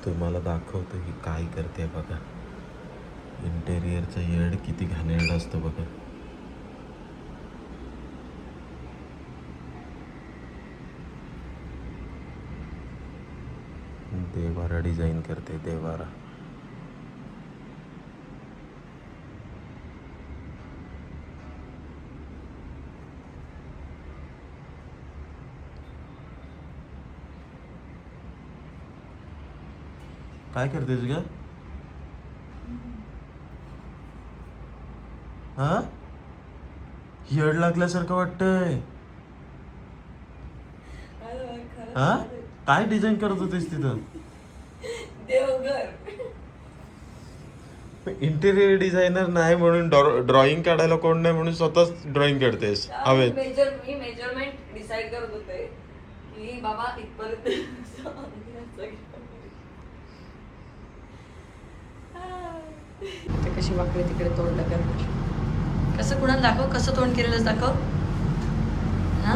तुम्हाला दाखवतो ही काय करते बघा. इंटेरियरचं येड किती घाणेरड असतं बघा. देवारा डिझाईन करते, देवारा. काय करतेस ग? हा, येड लागल्यासारखं वाटतंय. हा, काय डिझाईन करत होतेस तिथं? इंटेरियर डिझायनर नाही म्हणून ड्रॉइंग काढायला कोण नाही म्हणून स्वतःच ड्रॉइंग करतेस हवेत. मी मेजरमेंट डिसाइड करत होते की बाबा इथपर्यंत. कशी वाकडे तिकडे तोंड करणार. कसं कुणाला दाखव, कसं तोंड केलेलं दाखव. हा,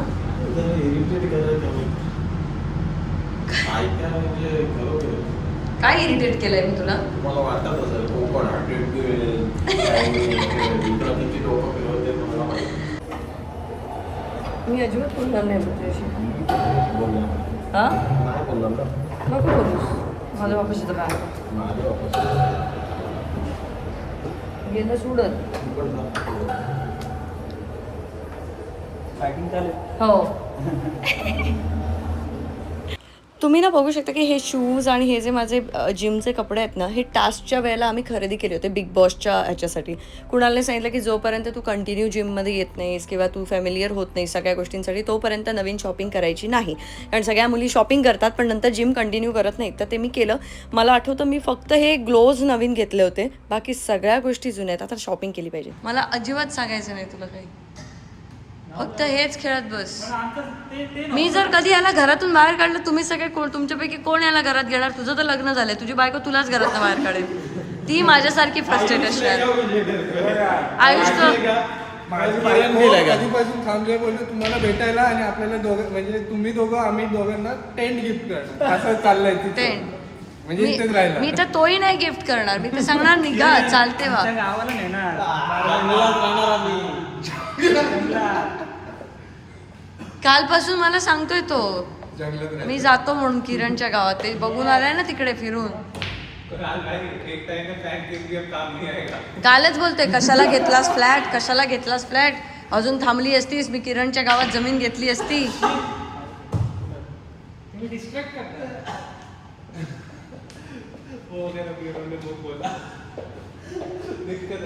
काय इरिटेट केलंय मी तुला? मला वाटत असेल कोकण मी अजिबात बोलणार नाही तुझ्याशी. बोलला हा, नाही बोलला ना. नको बोलूस. माझ्या वापस येतं बाहेर गेलं सोडत. हो. तुम्ही ना बघू शकता की हे शूज आणि हे जे माझे जिमचे कपडे आहेत ना, हे टास्कच्या वेळेला आम्ही खरेदी केले होते बिग बॉसच्या ह्याच्यासाठी. कुणाला सांगितलं की जोपर्यंत तू कंटिन्यू जिममध्ये येत नाहीस किंवा तू फॅमिलियर होत नाहीस सगळ्या गोष्टींसाठी, तोपर्यंत नवीन शॉपिंग करायची नाही. कारण सगळ्या मुली शॉपिंग करतात पण नंतर जिम कंटिन्यू करत नाहीत. तर ते मी केलं. मला आठवतं मी फक्त हे ग्लोव्ज नवीन घेतले होते, बाकी सगळ्या गोष्टी जुन्या आहेत. आता शॉपिंग केली पाहिजे. मला अजिबात सांगायचं नाही तुला काही, फक्त हेच खेळत बस. मी जर कधी याला घरातून बाहेर काढलं, तुम्ही सगळे तुमच्यापैकी कोण याला घरात घेणार? तुझं तर लग्न झालंय, तुझी बायको तुलाच घरातून बाहेर काढेल. ती माझ्यासारखी फ्रस्ट्रेट असणार. आयुष्य कधीपासून थांबले बोलले तुम्हाला भेटायला आणि आपल्याला दोघं म्हणजे तुम्ही दोघं आम्ही दोघांना टेंट गिफ्ट करणार असं चाललंय टेंट. म्हणजे इथेच राहिला. मी तर तोही नाही गिफ्ट करणार. मी तर सांगणार निघा, चालते वा. गावाला नेणार. कालपासून मला सांगतोय तो मी जातो म्हणून किरणच्या गावात. ते बघून आलाय ना तिकडे फिरून. कालच बोलतोय कशाला घेतलास फ्लॅट, कशाला घेतलास फ्लॅट. अजून थांबली असतीस, मी किरणच्या गावात जमीन घेतली असती.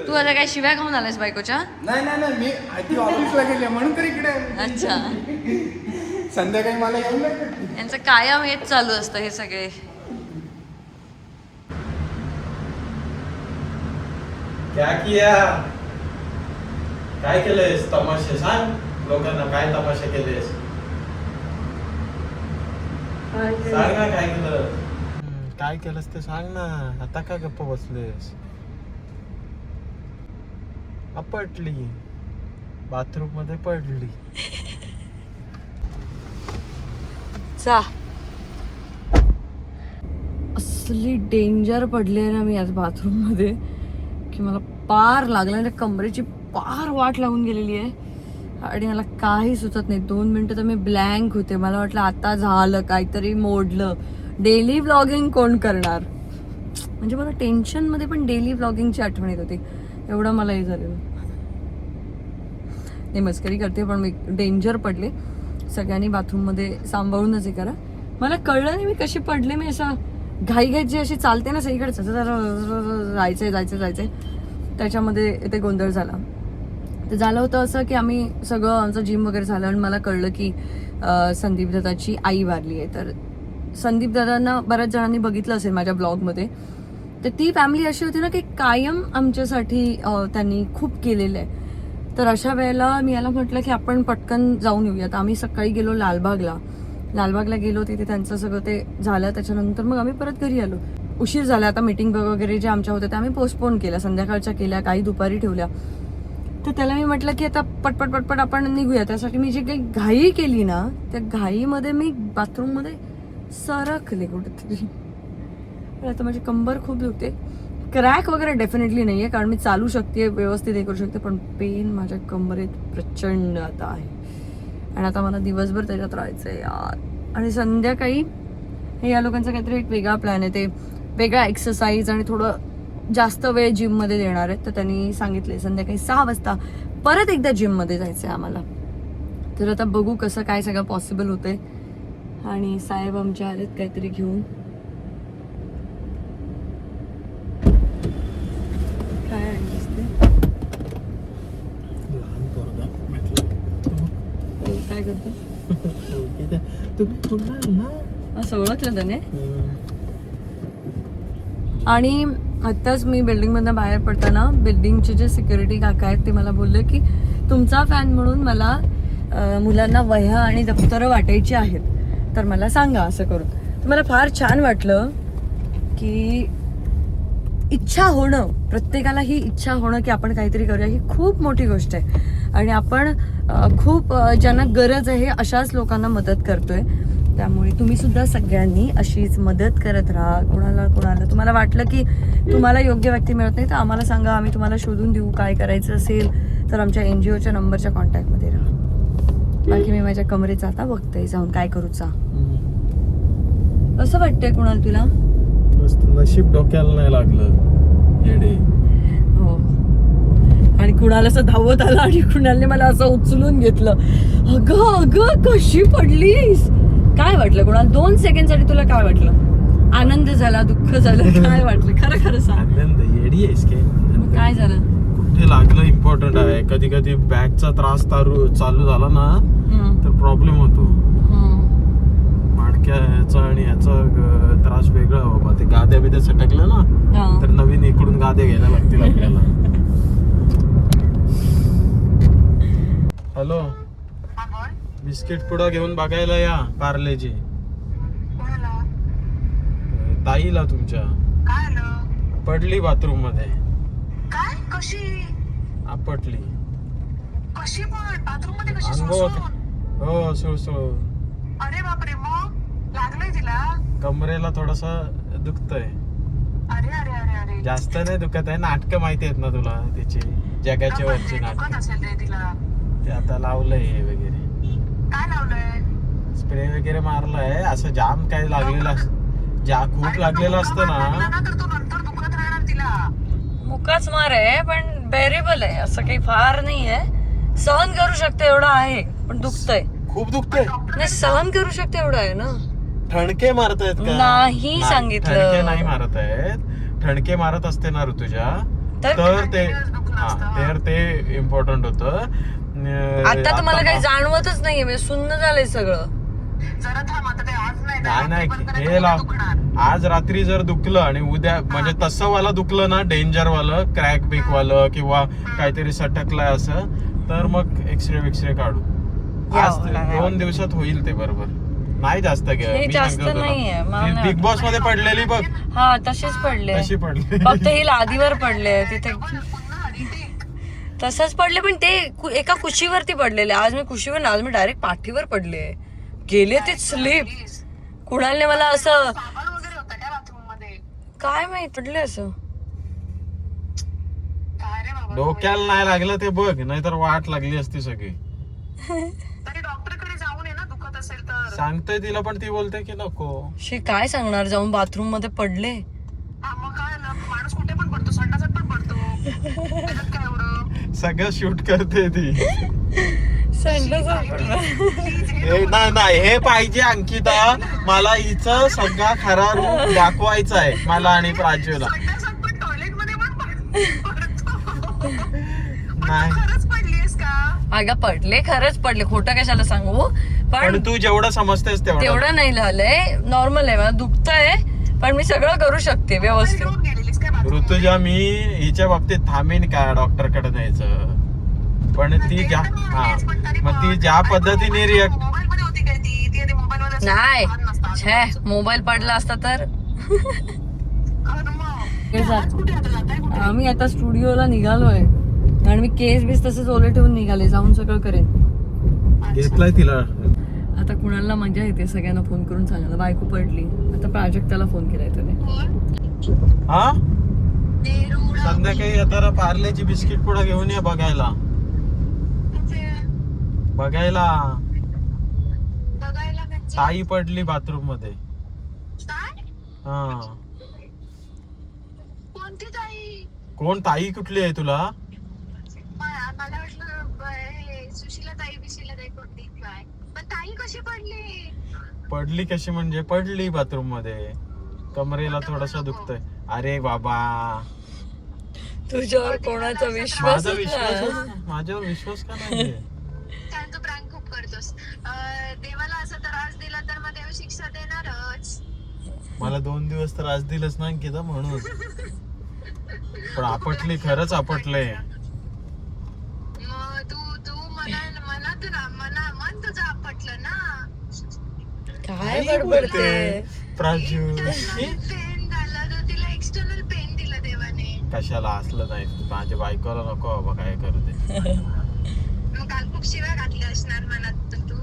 तू आता काय शिव्या खाऊन आलास बायकोच्या? नाही नाही नाही, मी आधी ऑफिसला गेले म्हणून तर इकडे आहे. अच्छा. संध्याकाळी मला येऊन लागते. यांचं कायम हेच चालू असतं हे सगळे. क्या किया? काय केलंयस? तमाशे सांग लोकांना, काय तमाशे केलेस? सांग ना काय केलं. काय केलंस ते सांग ना. आता काय गप्प बसलेस? पडली बाथरूम मध्ये पडली. चा असली डेंजर पडले ना मी आज बाथरूम मध्ये की मला पार लागला. आणि कमरेची पार वाट लागून गेलेली आहे आणि मला काही सुचत नाही. 2 मिनिटं तर मी ब्लँक होते. मला वाटलं आता झालं, काहीतरी मोडलं. डेली व्लॉगिंग कोण करणार? म्हणजे मला टेन्शन मध्ये पण डेली व्लॉगिंगची आठवण येत होती. एवढं मला हे झालेलं. नाही मस्करी करते, पण मी डेंजर पडले. सगळ्यांनी बाथरूममध्ये सांभाळूनच हे करा. मला कळलं नाही मी कशी पडले. मी असं घाई जी अशी चालते ना सगळीकडे, जायचंय त्याच्यामध्ये ते गोंधळ झाला. तर झालं होतं असं की आम्ही सगळं आमचं जिम वगैरे झालं आणि मला कळलं की संदीप दादाची आई वारली आहे. तर संदीप दादांना बऱ्याच जणांनी बघितलं असेल माझ्या ब्लॉगमध्ये. तर ती फॅमिली अशी होती ना की कायम आमच्यासाठी त्यांनी खूप केलेलं आहे. तर अशा वेळेला मी याला म्हटलं की आपण पटकन जाऊन येऊयात. आम्ही सकाळी गेलो लालबागला गेलो. तिथे त्यांचं सगळं ते झालं. त्याच्यानंतर मग आम्ही परत घरी आलो. उशीर झाला. आता मीटिंग वगैरे जे आमच्या होत्या त्या आम्ही पोस्टपोन केल्या, संध्याकाळच्या केल्या, काही दुपारी ठेवल्या. तर त्याला मी म्हटलं की आता पटपट आपण निघूया. त्यासाठी मी जी काही घाई केली ना, त्या घाईमध्ये मी बाथरूममध्ये सरकले कुठेतरी. पण आता माझी कंबर खूप दुखते. क्रॅक वगैरे डेफिनेटली नाही आहे, कारण मी चालू शकते व्यवस्थित हे करू शकते, पण पेन माझ्या कंबरेत प्रचंड आता आहे. आणि आता मला दिवसभर त्याच्यात राहायचं आहे यार. आणि संध्याकाळी हे या लोकांचा काहीतरी एक वेगळा प्लॅन आहे, ते वेगळा एक्सरसाइज आणि थोडं जास्त वेळ जिममध्ये देणार आहेत. तर त्यांनी सांगितले संध्याकाळी 6 वाजता परत एकदा जिममध्ये जायचं आहे आम्हाला. तर आता बघू कसं काय सगळं पॉसिबल होतंय. आणि साहेब आमच्या आलेत काहीतरी घेऊन. काय आणलीस ते? लहान पोरगा म्हटलं. काय करतो? तुम्ही पुन्हा ना असं ओळखलं त्याने. आणि आत्ताच मी बिल्डिंगमधनं बाहेर पडताना बिल्डिंगचे जे सिक्युरिटी काका आहेत ते मला बोलले की तुमचा फॅन म्हणून मला मुलांना वह्या आणि दप्तरं वाटायची आहेत, तर मला सांगा असं करून. तर मला फार छान वाटलं की इच्छा होणं, प्रत्येकाला ही इच्छा होणं की आपण काहीतरी करूया, ही खूप मोठी गोष्ट आहे. आणि आपण खूप ज्यांना गरज आहे अशाच लोकांना मदत करतोय. त्यामुळे तुम्ही सुद्धा सगळ्यांनी अशीच मदत करत राहा. कोणाला तुम्हाला वाटलं की तुम्हाला योग्य व्यक्ती मिळत नाही तर आम्हाला सांगा, आम्ही तुम्हाला शोधून देऊ. काय करायचं असेल तर आमच्या NGOच्या नंबरच्या कॉन्टॅक्टमध्ये राहा. बाकी मी माझ्या कमरेचा आता बघते जाऊन काय करूचा. कसं वाटतंय कुणाल तुला? मस्त, नशीब डोक्याला नाही लागलं येडे. हो. आणि कुणाला असं धावत आलं आणि कुणालने मला असं उचलून घेतलं. अगं अगं कशी पडलीस? काय वाटलं कुणाल? 2 सेकंडसाठी तुला काय वाटलं? आनंद झाला, दुःख झालं, काय वाटलं? खरं खरं सांग. आनंद. येडी आहेस काय झालं? कुठे लागलं इम्पॉर्टंट आहे. कधी कधी बॅगचा त्रास चालू झाला ना तर प्रॉब्लेम होतो. माडक्याचा आणि याचा त्रास वेगळा बाबा. ते गाद्या बिद्या सटकलं ना तर नवीन इकडून गाद्या घ्यायला लागतील आपल्याला. हॅलो, बिस्किट पुडा घेऊन बघायला या पार्लेजी. ताईला तुमच्या पडली बाथरूम मध्ये. काय? कशी आपटली कशी पण बाथरूम मध्ये कशी अंघोळ. सुळसुळ? हो सुळसुळ. अरे बापरे, मग लागलंय तिला? कमरेला थोडस दुखतंय. अरे अरे अरे अरे जास्त नाही दुखत आहे. नाटकं माहिती आहेत ना तुला तिची, जगाच्या वरची दुखत नाटक. असेल रे तिला. ते आता लावलंय हे वगैरे, काय लावलंय? स्प्रे वगैरे मारलाय. असं जाम काय लागलेलं खूप लागलेलं असतं लागला ना. ना तर तो नंतर दुखत राहणार तिला. मुकाच मार आहे पण बेरेबल आहे, असं काही फार नाही आहे. सहन करू शकते एवढं आहे, पण दुखतंय. खूप दुखतंय. नाही, सहन करू शकते एवढं आहे ना. ठणके मारतायत का? नाही सांगितलं. ठणके नाही मारत आहेत. ठणके मारत असते ना ऋतुजा तर ते तर ते इम्पॉर्टंट होतं. आता तर मला काही जाणवतच नाहीये, म्हणजे सुन्न झालंय सगळं. जरा थांब आता, ते आज नाही नाही रात्री बंद करायचं, हे उद्या लाव. दुखणार. आज रात्री जर दुखलं आणि उद्या म्हणजे तसं वाला दुखलं ना, डेंजर वालं, क्रॅक बिक वालं किंवा काहीतरी सटकलाय असं, तर मग एक्सरे काढू. आज 2 दिवसात होईल ते बरोबर. नाही जास्त जास्त नाहीये. बिग बॉस मध्ये पडलेली बघ, हा तसेच पडले. तशी पडली. फक्त ही लादीवर पडले तिथे. पुन्हा retake. तसंच पडले, पण ते एका कुशीवरती पडलेले. आज मी कुशीवर, आज मी डायरेक्ट पाठीवर पडले. गेले ते स्लिप. कुणालने मला असं साबण वगैरे होता काय बाथरूम मध्ये? काय माहित पडले असं. काय रे बाबा, डोक्याला नाही लागलं ते बघ, नाहीतर वाट लागली असती सगळी. तरी डॉक्टरकडे जाऊन ये ना, दुखत असेल तर. सांगतोय तिला पण ती बोलते की नको. शी काय सांगणार, जाऊन बाथरूम मध्ये पडले. हा, मग काय ना, माणूस कुठे पण पडतो, संडासात पण पडतो. त्याच्यात काय एवढं? सगळं शूट करते ती. Please, नाही हे पाहिजे अंकिता. मला हिचं सगळा खरा रूप दाखवायचा आहे, मला आणि प्राजूला. संडासात पण टॉयलेट मध्ये पण पडतो. नाही खरंच पडलीस का? अगं पडले, खरंच पडले, खोटं कशाला सांगू. पण पण तू जेवढं समजतेस तेवढं. तेवढं नाही झालंय, नॉर्मल आहे. मला दुखतंय पण मी सगळं करू शकते व्यवस्थित. घेऊन गेलेलीस काय बाथरूम? ऋतुजा, मी हिच्या बाबतीत थांबेन का डॉक्टर कडे न्यायचं. पण ती ज्या मग ती ज्या पद्धतीने रिॲक्ट. मोबाईल मध्ये होती काय ती? ती आधी मोबाईल मध्ये नाही, नसतात. छे, मोबाईल पडला असता तर. कुठे आता जाताय कुठे? आम्ही आता स्टुडिओला निघालोय आणि मी केस बीस तसेच ओले ठेवून निघाले, जाऊन सगळं करेन. घेतलाय तिला. आता कुणाला मजा येते सगळ्यांना फोन करून सांगायला बायको पडली. आता प्राजक्ताला फोन केलाय त्याने. हा नेरुळा संध्याकाळी येताना पार्लेची बिस्किट पुडा घेऊन ये बघायला बघायला म्हणजे ताई पडली बाथरूम मध्ये. काय? हा कोणती ताई? कोण ताई कुठली आहे तुला? मला वाटलं हे सुशीला ताई बिशीला ताई कोणती काय, पण ताई कशी पडली? पडली कशी म्हणजे पडली बाथरूम मध्ये, कमरेला थोडस दुखतंय. अरे बाबा तुझ्यावर कोणाचा विश्वास माझ्यावर विश्वास का नाही? कारण तू प्रँक खूप करतोस. देवाला असा त्रास दिला तर मग देव शिक्षा देणारच. मला 2 दिवस तर आज दिलंच नाही की म्हणून. पण आपटली, खरंच आपटले. मग तू मला तर मन तुझं आपटलं ना. काय बडबडते प्राजू पेन झाला तर तिला एक्सटर्नल पेन दिला देवाने. कशाला असलं नाही, माझ्या बायकोला नको बाबा काय करू दे. मग काल खूप शिव्या घातल्या असणार मनात तू.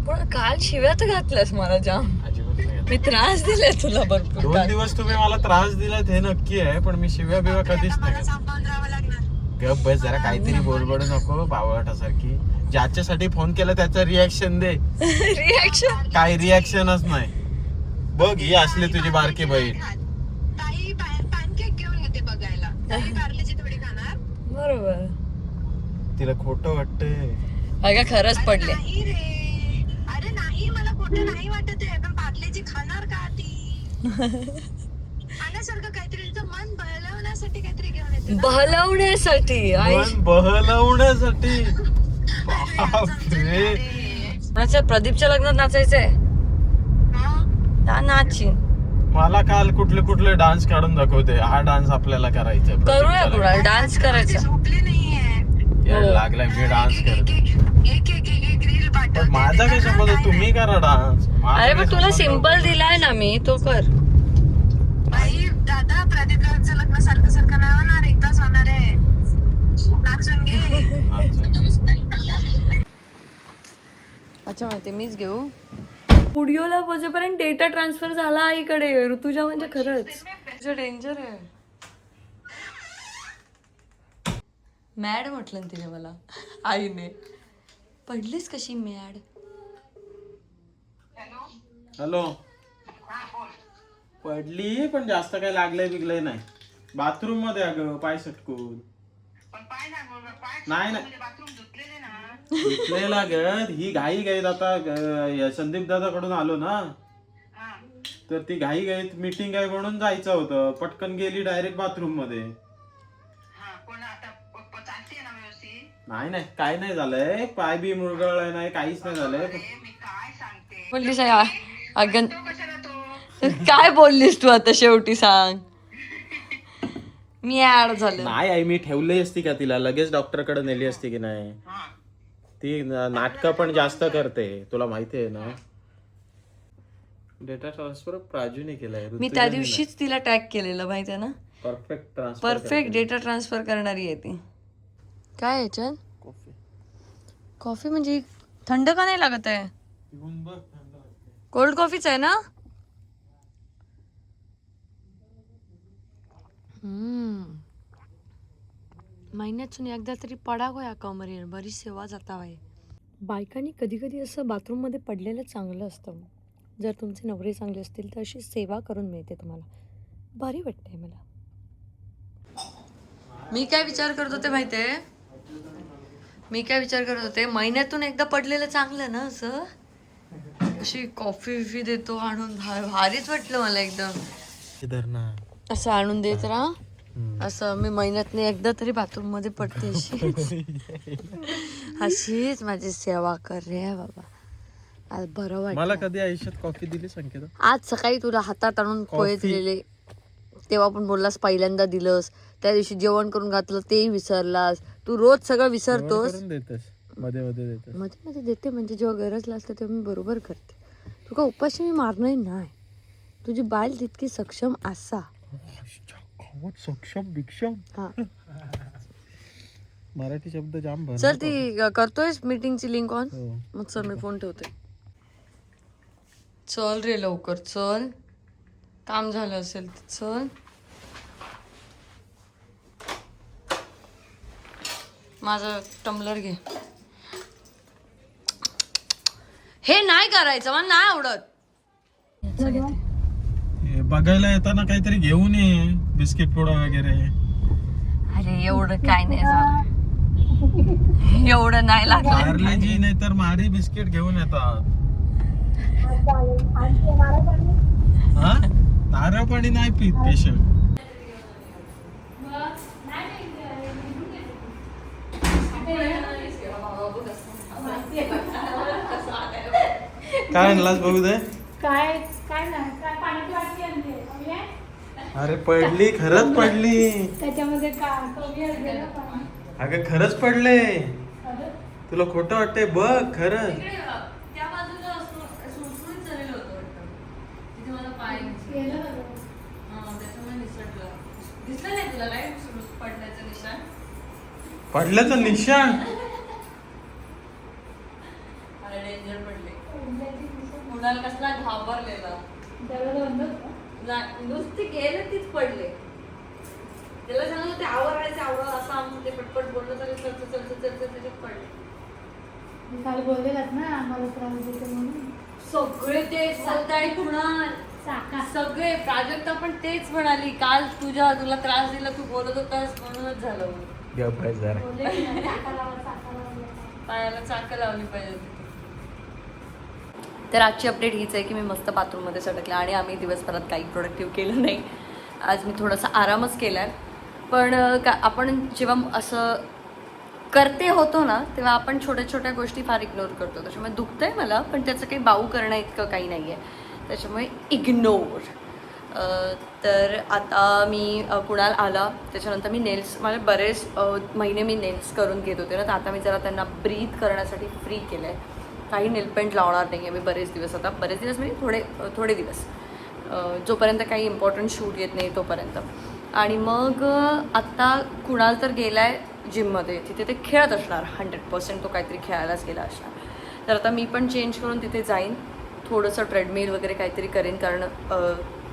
पण काल शिव्या तर घातल्यास मला जाम. अजिबात नाही. मी त्रास दिलाय तुला भरपूर 2 काल. दिवस तुम्ही मला त्रास दिलात हे नक्की आहे, पण मी शिव्या बिव्या कधीच मला नाही. सांभाळून राहावं लागणार. गप बस जरा, काहीतरी बोलबड नको बावळटासारखी. ज्याच्यासाठी फोन केला त्याचं रिॲक्शन दे. रिॲक्शन काही रिॲक्शनच नाही. बघ ही असली तुझी बारकी बहीण. ताई पॅनकेक घेऊन येते बघायला. ताई पार्लेची थोडी खाणार. बरोबर. तिला खोटं वाटतंय. अगं खरंच पडले. नाही रे, अरे नाही, मला खोटं नाही वाटत आहे, पण पार्लेची खाणार का ती? खाण्यासारखं काहीतरी, तिचं मन बहलवण्यासाठी काहीतरी घेऊन येते ना. बहलवण्यासाठी मन बहलवण्यासाठी. बापरे. कोणाच्या प्रदीपच्या लग्नात नाचायचंय हा? नाचीन. मला काल कुठले डान्स काढून दाखवते. हा डान्स आपल्याला करायचा. करूया कुणाला डान्स ती करायचा. झोपली नाहीये. यार लागलाय मी डान्स करते. एक रील पाठव. पण माझा काय संबंध, तुम्ही करा डान्स. अरे पण तुला सिम्पल दिलाय ना मी, तो कर. बाई दादा, प्रदीप रावचं लग्न सारखं नाही होणार, एकदाच होणार आहे. नाचून घे. अच्छा माहिती मीच घेऊ. स्टुडिओला पोहोचेपर्यंत डेटा ट्रान्सफर झाला आईकडे. ऋतुजा म्हणजे खरंच तुझं डेंजर आहे. मॅड म्हटलं ना तिने मला आईने. पडलीस कशी मॅड? हॅलो. पडली पण जास्त काही लागलंय बिगलंय नाही. बाथरूम मध्ये अगं पाय सटकून. नाही धुतले लागत. ही घाई गाईत आता संदीप दादाकडून आलो ना, तर ती घाई गाईत मीटिंग आहे म्हणून जायचं होतं. पटकन गेली डायरेक्ट बाथरूम मध्ये. नाही काय नाही झालंय. पाय बी मुरगळलाय नाही, काहीच नाही झालंय. बोललीस अगं काय बोललीस तू आता शेवटी सांग. मी ऍड झाले. नाही आई, मी ठेवली असती का तिला, लगेच डॉक्टरकडे नेली असती की नाही. ती नाटकं पण जास्त करते, तुला माहिती आहे ना. डेटा ट्रान्सफर प्राजूने केलाय. मी त्या दिवशीच तिला टॅग केलेलं माहिती आहे ना. परफेक्ट डेटा ट्रान्सफर करणारी आहे ती. काय याच्यात कॉफी म्हणजे थंड का नाही लागत आहे? कोल्ड कॉफीच आहे ना. महिन्यातून एकदा तरी पडावं या कमरेवर, बरी सेवा जाता आहे. बायकांनी कधी कधी असं बाथरूममध्ये पडलेलं चांगलं असतं. जर तुमचे नवरे चांगले असतील तर अशी सेवा करून मिळते तुम्हाला, भारी वाटते मला. मी काय विचार करत होते माहितीये, महिन्यातून एकदा पडलेलं चांगलं ना. असं अशी कॉफी विफी देतो आणून, भारीच वाटलं मला एकदम. असं आणून देत राहा. असं मी महिन्यात एकदा तरी बाथरूम मध्ये पडते अशीच माझी सेवा कर रे बाबा. आज बरं वाटलं. मला कधी आयुष्यात कॉफी दिली संकेत? आज सकाळी तुला हातात आणून पोहे दिलेले, तेव्हा पण बोललास पहिल्यांदा दिलंस. त्या दिवशी जेवण करून घातलं तेही विसरलास. तू रोज सगळं विसरतोस. मध्ये मध्ये देते म्हणजे जेव्हा गरज लागते तेव्हा मी बरोबर करते. तू का उपाशी मी मारणार नाही. तुझी बाईल तितकी सक्षम असा. सक्षम भिक्षम. हा मराठी शब्द जाम भर. चल ती करतोयस मीटिंगची लिंक ऑन. मग चल मी फोन ठेवते. चल रे लवकर चल. काम झालं असेल चल. माझं टम्बलर घे. हे नाही करायचं, मला नाही आवडत. हे बघायला येताना काहीतरी घेऊन ये, बिस्किट पुडा वगैरे. अरे एवढं काय नाही झालं, एवढं नाही लागलं. पार्लेजी नाही तर मारी बिस्किट घेऊन येतात. हा, नारळ पाणी नाही पीत पेशंट. काय आणलास बघू दे. काय काय नाही काय पाण्याची वाटली आणली आहे. अरे पडली, खरंच पडली. त्याच्यामध्ये कमी गेलं पाणी. अगं खरंच पडले. तुला खोटं वाटतंय बघ, खरंच. त्या बाजूला सुळसुळीत झालेलं होतं वाटतं. तिथे मला पाय गेलं ना गं. त्याच्यामुळे निसटलं. दिसलं नाही तुला काय पडण्याचं निशाण? पडल्याचं निशाण. अरे डेंजर पडले. कुणाला कसला घाबरलेला. दरवाजा बंद होता. नुसते गेले तीच पडले. त्याला सांगितलं ते आवरायचं असं आमचं ते पटपट बोललं तरी चलचं त्याच्यात पडले. मी काल बोललेलाच ना आम्हाला त्रास देतो म्हणून. सगळे तेच बोलताय कुणाल. चाका सगळे प्राजक्ता पण तेच म्हणाली काल तुला त्रास दिला, तू बोलत होतास म्हणूनच झालं. बोलले की नाही, चाका लावा. पायाला चाकं लावली पाहिजे. तर आजची अपडेट हीच आहे की मी मस्त बाथरूममध्ये सटकले आणि आम्ही दिवसभरात काही प्रोडक्टिव्ह केलं नाही. आज मी थोडासा आरामच केला आहे. पण आपण जेव्हा असं करते होतो ना तेव्हा आपण छोट्या छोट्या गोष्टी फार इग्नोर करतो. त्याच्यामुळे दुखतं आहे मला, पण त्याचं काही बाऊ करणं इतकं काही नाही आहे. त्याच्यामुळे इग्नोर. तर आता मी कुणाल आला त्याच्यानंतर मी नेल्स, माझे बरेच महिने मी नेल्स करून घेत होते ना, तर आता मी जरा त्यांना ब्रीथ करण्यासाठी फ्री केलं आहे. काही नेलपेंट लावणार नाही आहे मी बरेच दिवस. आता बरेच दिवस म्हणजे थोडे दिवस, जोपर्यंत काही इम्पॉर्टंट शूट येत नाही तोपर्यंत. आणि मग आत्ता कुणाल तर गेला आहे जिममध्ये, तिथे ते खेळत असणार 100%. तो काहीतरी खेळायलाच गेला असणार. तर आता मी पण चेंज करून तिथे जाईन, थोडंसं ट्रेडमिल वगैरे काहीतरी करेन. कारण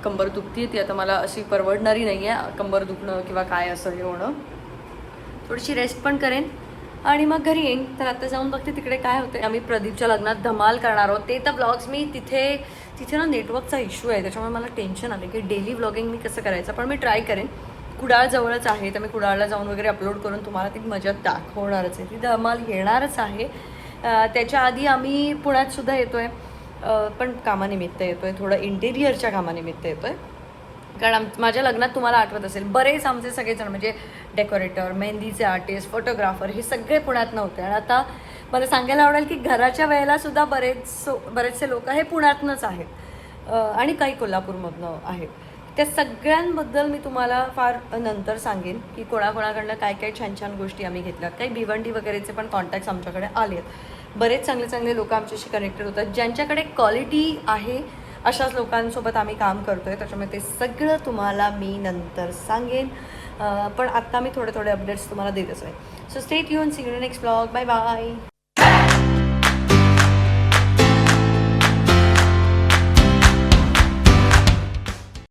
कंबर दुखती आहे ती आता मला अशी परवडणारी नाही आहे, कंबर दुखणं किंवा काय असं हे होणं. थोडीशी रेस्ट पण करेन आणि मग घरी येईन. तर आता जाऊन बघते तिकडे काय होतं. आम्ही प्रदीपच्या लग्नात धमाल करणार आहोत. ते तर ब्लॉग्स मी तिथे ना नेटवर्कचा इश्यू आहे, त्याच्यामुळे मला टेन्शन आलं की डेली व्लॉगिंग मी कसं करायचं. पण मी ट्राय करेन. कुडाळ जवळच आहे तर मी कुडाळला जाऊन वगैरे अपलोड करून तुम्हाला ती मजा दाखवणारच आहे. ती धमाल येणारच आहे. त्याच्या आधी आम्ही पुण्यातसुद्धा येतो आहे, पण कामानिमित्त येतो आहे, थोडं इंटेरियरच्या कामानिमित्त येतो आहे. कारण माझ्या लग्नात तुम्हाला आठवत असेल बरेच आमचे सगळेजण म्हणजे डेकोरेटर, मेहंदीचे आर्टिस्ट, फोटोग्राफर हे सगळे पुण्यात नव्हते. आणि आता मला सांगायला आवडेल की घराच्या वेळेलासुद्धा बरेचसे लोक हे पुण्यातनंच आहेत आणि काही कोल्हापूरमधनं आहेत. त्या सगळ्यांबद्दल मी तुम्हाला फार नंतर सांगेन की कोणाकोणाकडनं काय काय छान छान गोष्टी आम्ही घेतल्यात. काही भिवंडी वगैरेचे पण कॉन्टॅक्ट्स आमच्याकडे आले आहेत. बरेच चांगले चांगले लोक आमच्याशी कनेक्टेड होतात, ज्यांच्याकडे क्वालिटी आहे अशाच लोकांसोबत आम्ही काम करतो आहे. त्याच्यामुळे ते सगळं तुम्हाला मी नंतर सांगेन. पण आत्ता मी थोडे अपडेट्स तुम्हाला देतच आहे. So stay tuned, see you next blog. Bye bye.